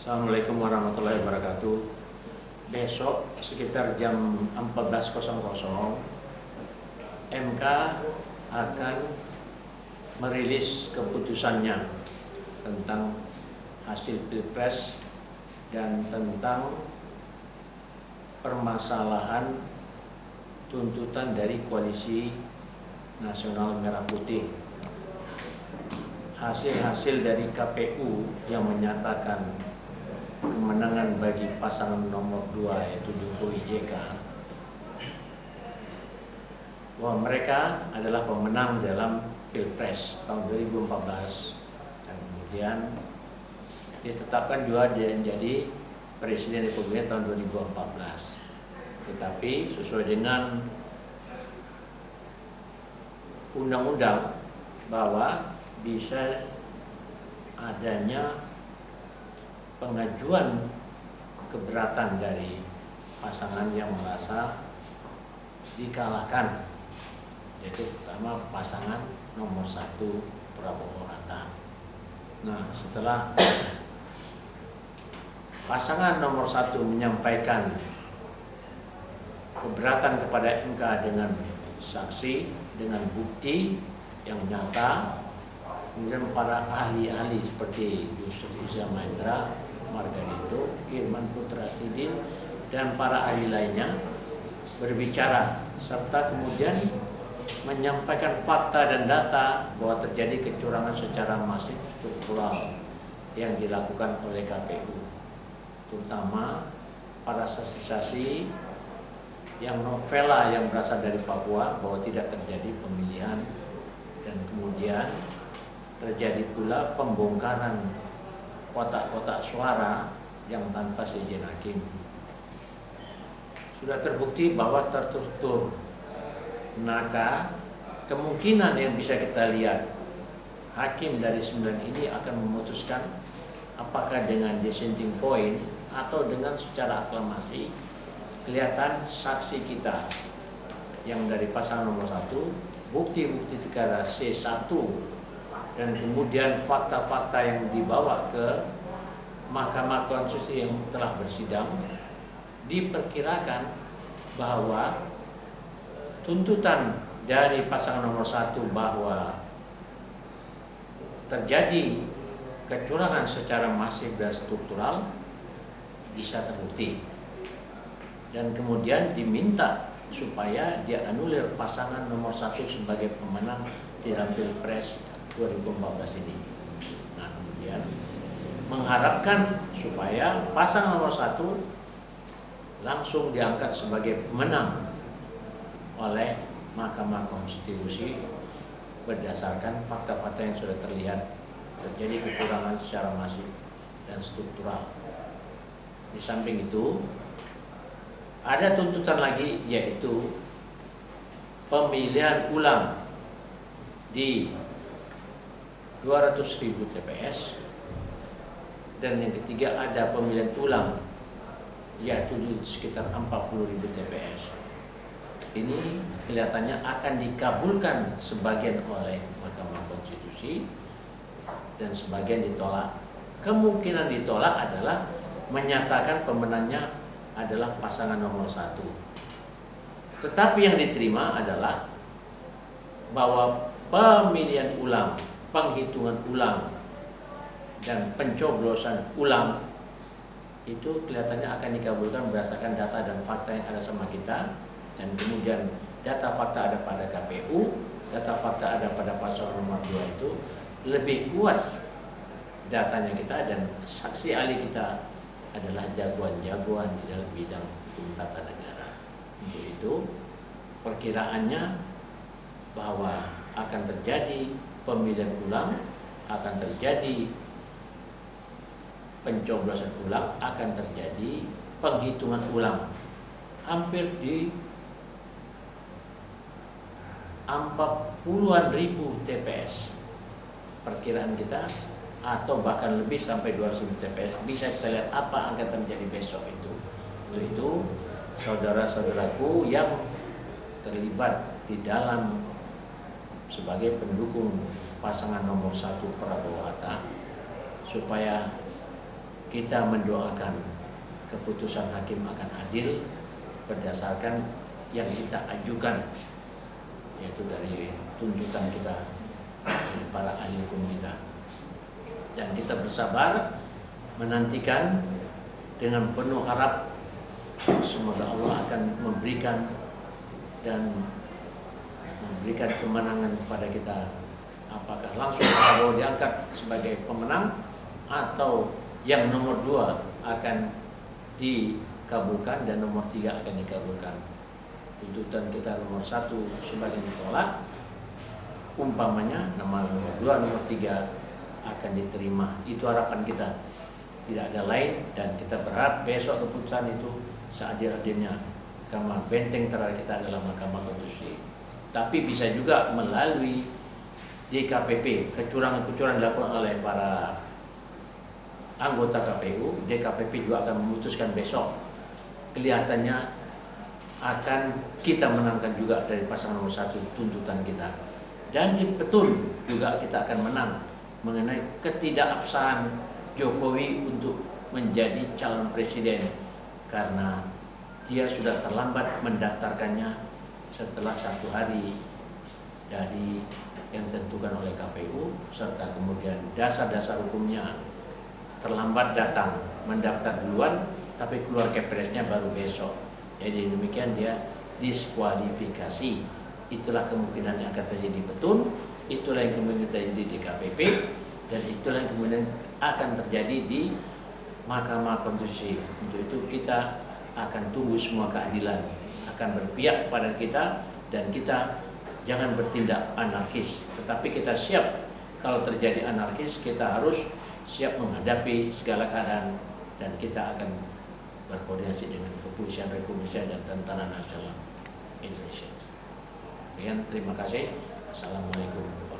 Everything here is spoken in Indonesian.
Assalamualaikum warahmatullahi wabarakatuh. Besok sekitar jam 14.00 MK akan merilis keputusannya tentang hasil Pilpres dan tentang permasalahan tuntutan dari Koalisi Nasional Merah Putih. Hasil-hasil dari KPU yang menyatakan kemenangan bagi pasangan nomor 2 yaitu Jokowi JK, bahwa mereka adalah pemenang dalam Pilpres tahun 2014 dan kemudian ditetapkan juga menjadi Presiden Republik tahun 2014. Tetapi sesuai dengan undang-undang bahwa bisa adanya pengajuan keberatan dari pasangan yang merasa dikalahkan, yaitu pertama pasangan nomor 1 Prabowo Hatta. Nah, setelah pasangan nomor 1 menyampaikan keberatan kepada MK dengan saksi, dengan bukti yang nyata, kemudian para ahli-ahli seperti Yusuf Iza Mahendra, Margarito, Irman Putra Sidin, dan para ahli lainnya berbicara serta kemudian menyampaikan fakta dan data bahwa terjadi kecurangan secara masif struktural yang dilakukan oleh KPU, terutama para saksi-saksi yang novela yang berasal dari Papua bahwa tidak terjadi pemilihan, dan kemudian terjadi pula pembongkaran kotak-kotak suara yang tanpa seizin hakim. Sudah terbukti bahwa terstruktur, maka kemungkinan yang bisa kita lihat hakim dari 9 ini akan memutuskan apakah dengan dissenting point atau dengan secara aklamasi. Kelihatan saksi kita yang dari pasangan nomor 1, bukti-bukti perkara C1, dan kemudian fakta-fakta yang dibawa ke Mahkamah Konstitusi yang telah bersidang, diperkirakan bahwa tuntutan dari pasangan nomor 1 bahwa terjadi kecurangan secara masif dan struktural bisa terbukti, dan kemudian diminta supaya dia anulir pasangan nomor 1 sebagai pemenang di dalam Pilpres 2014 ini. Nah, kemudian mengharapkan supaya pasangan nomor 1 langsung diangkat sebagai pemenang oleh Mahkamah Konstitusi berdasarkan fakta-fakta yang sudah terlihat terjadi kecurangan secara masif dan struktural. Di samping itu, ada tuntutan lagi, yaitu pemilihan ulang di 200.000 TPS, dan yang ketiga ada pemilihan ulang yaitu di sekitar 40.000 TPS. Ini kelihatannya akan dikabulkan sebagian oleh Mahkamah Konstitusi dan sebagian ditolak. Kemungkinan ditolak adalah menyatakan pemenangnya adalah pasangan nomor 1. Tetapi yang diterima adalah bahwa pemilihan ulang, penghitungan ulang, dan pencoblosan ulang itu kelihatannya akan dikabulkan berdasarkan data dan fakta yang ada sama kita, dan kemudian data fakta ada pada KPU, data fakta ada pada pasangan nomor 2 itu lebih kuat datanya kita, dan saksi ahli kita adalah jagoan-jagoan di dalam bidang hukum tata negara. Untuk itu perkiraannya bahwa akan terjadi pemilihan ulang, akan terjadi pencoblosan ulang, akan terjadi penghitungan ulang hampir di 40-an ribu TPS perkiraan kita, atau bahkan lebih sampai 200.000 TPS. Bisa kita lihat apa akan terjadi besok itu. Untuk itu saudara-saudaraku yang terlibat di dalam sebagai pendukung pasangan nomor 1 Prabowo Hatta, supaya kita mendoakan keputusan hakim akan adil berdasarkan yang kita ajukan, yaitu dari tuntutan kita, dari para ahli hukum kita. Dan kita bersabar menantikan dengan penuh harap semoga Allah akan memberikan kemenangan kepada kita. Apakah langsung Prabowo diangkat sebagai pemenang atau yang nomor 2 akan dikabulkan dan nomor 3 akan dikabulkan. Tuntutan kita nomor 1 sebagai ditolak, umpamanya nomor 2, nomor 3 akan diterima. Itu harapan kita, tidak ada lain, dan kita berharap besok keputusan itu seadil-adilnya, karena benteng terakhir kita adalah Mahkamah Konstitusi. Tapi bisa juga melalui DKPP, kecurangan-kecurangan dilakukan oleh para anggota KPU. DKPP juga akan memutuskan besok. Kelihatannya akan kita menangkan juga dari pasangan nomor 1 tuntutan kita. Dan di Petun juga kita akan menang mengenai ketidakabsahan Jokowi untuk menjadi calon presiden, karena dia sudah terlambat mendaftarkannya setelah 1 hari dari yang ditentukan oleh KPU, serta kemudian dasar-dasar hukumnya terlambat datang, mendaftar duluan tapi keluar kepresnya baru besok. Jadi demikian dia diskualifikasi. Itulah kemungkinan yang akan terjadi di Petun, itulah yang kemudian terjadi di DKPP, dan itulah yang kemudian akan terjadi di Mahkamah Konstitusi. Untuk itu kita akan tunggu semua keadilan akan berpihak kepada kita, dan kita jangan bertindak anarkis, tetapi kita siap kalau terjadi anarkis, kita harus siap menghadapi segala keadaan, dan kita akan berkoordinasi dengan Kepolisian Republik Indonesia dan Tentara Nasional Indonesia. Sekian, terima kasih. Assalamualaikum.